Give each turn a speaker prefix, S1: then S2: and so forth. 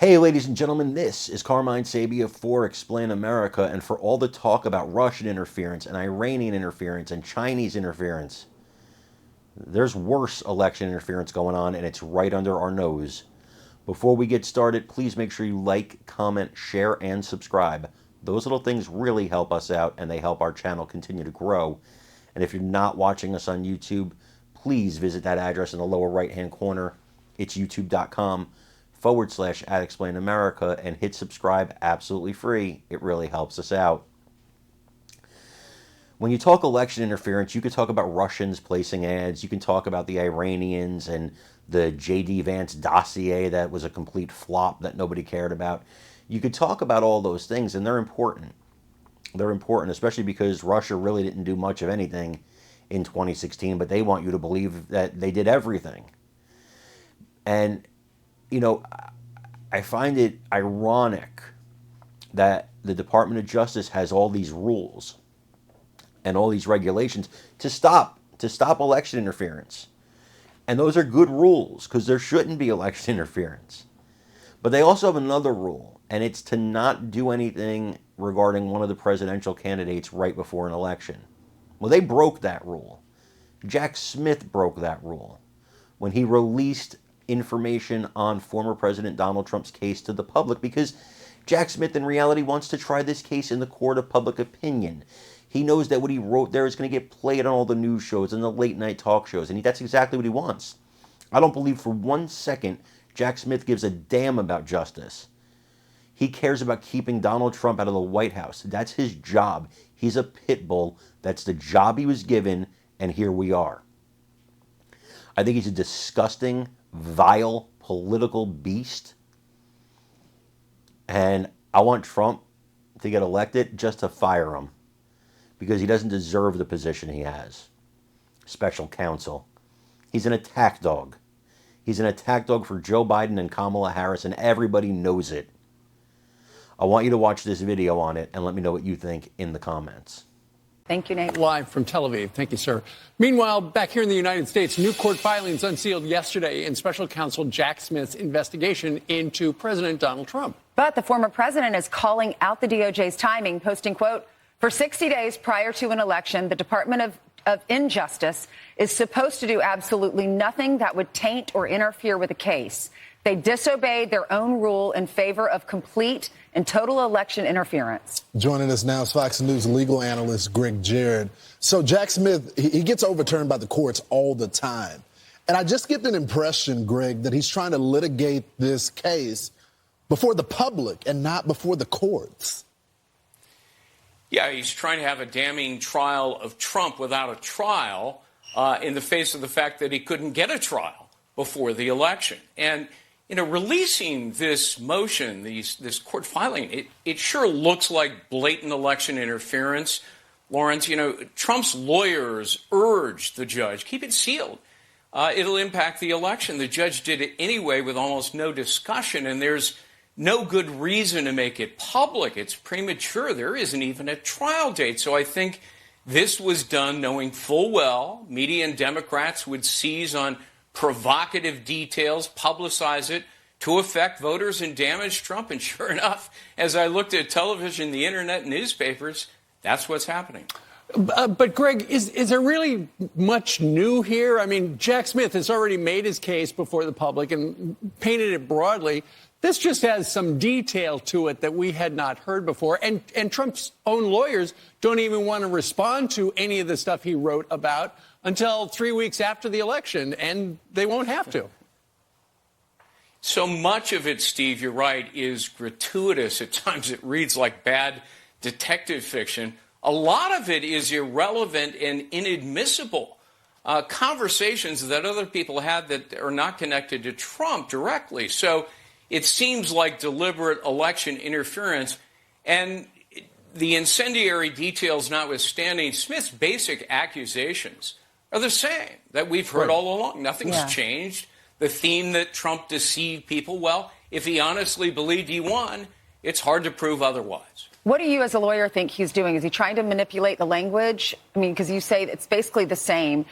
S1: Hey, ladies and gentlemen, this is Carmine Sabia for Explain America, and for all the talk about Russian interference and Iranian interference and Chinese interference, there's worse election interference going on, and it's right under our nose. Before we get started, please make sure you like, comment, share, and subscribe. Those little things really help us out, and they help our channel continue to grow. And if you're not watching us on YouTube, please visit that address in the lower right-hand corner. It's youtube.com/@explainamerica and hit subscribe absolutely free. It really helps us out. When you talk election interference, you could talk about Russians placing ads. You can talk about the Iranians and the J.D. Vance dossier that was a complete flop that nobody cared about. You could talk about all those things, and they're important. They're important, especially because Russia really didn't do much of anything in 2016, but they want you to believe that they did everything. And, you know, I find it ironic that the Department of Justice has all these rules and all these regulations to stop election interference. And those are good rules because there shouldn't be election interference. But they also have another rule, and it's to not do anything regarding one of the presidential candidates right before an election. Well, they broke that rule. Jack Smith broke that rule when he released information on former President Donald Trump's case to the public, because Jack Smith in reality wants to try this case in the court of public opinion. He knows that what he wrote there is going to get played on all the news shows and the late night talk shows, and that's exactly what he wants. I don't believe for 1 second Jack Smith gives a damn about justice. He cares about keeping Donald Trump out of the White House. That's his job. He's a pit bull. That's the job he was given, and here we are. I think he's a disgusting, vile, political beast. And I want Trump to get elected just to fire him, because he doesn't deserve the position he has. Special counsel. He's an attack dog. He's an attack dog for Joe Biden and Kamala Harris, and everybody knows it. I want you to watch this video on it and let me know what you think in the comments.
S2: Thank you, Nate.
S3: Live from Tel Aviv. Thank you, sir. Meanwhile, back here in the United States, new court filings unsealed yesterday in special counsel Jack Smith's investigation into President Donald Trump.
S2: But the former president is calling out the DOJ's timing, posting, quote, "For 60 days prior to an election, the Department of Injustice is supposed to do absolutely nothing that would taint or interfere with a case. They disobeyed their own rule in favor of complete and total election interference."
S4: Joining us now is Fox News legal analyst Greg Jarrett. So Jack Smith, he gets overturned by the courts all the time. And I just get an impression, Greg, that he's trying to litigate this case before the public and not before the courts.
S5: Yeah, he's trying to have a damning trial of Trump without a trial in the face of the fact that he couldn't get a trial before the election. And, you know, releasing this motion, this court filing, it sure looks like blatant election interference. Lawrence, you know, Trump's lawyers urged the judge, keep it sealed. It'll impact the election. The judge did it anyway with almost no discussion, and there's no good reason to make it public. It's premature. There isn't even a trial date. So I think this was done knowing full well media and Democrats would seize on provocative details, publicize it to affect voters and damage Trump. And sure enough, as I looked at television, the internet, newspapers, that's what's happening.
S3: But Greg, is there really much new here? I mean, Jack Smith has already made his case before the public and painted it broadly. This just has some detail to it that we had not heard before. And Trump's own lawyers don't even want to respond to any of the stuff he wrote about until 3 weeks after the election, and they won't have to.
S5: So much of it, Steve, you're right, is gratuitous. At times it reads like bad detective fiction. A lot of it is irrelevant and inadmissible. Conversations that other people had that are not connected to Trump directly. So it seems like deliberate election interference. And the incendiary details notwithstanding, Smith's basic accusations are the same that we've heard all along. Nothing's changed. The theme that Trump deceived people, well, if he honestly believed he won, it's hard to prove otherwise.
S2: What do you as a lawyer think he's doing? Is he trying to manipulate the language? I mean, because you say it's basically the same.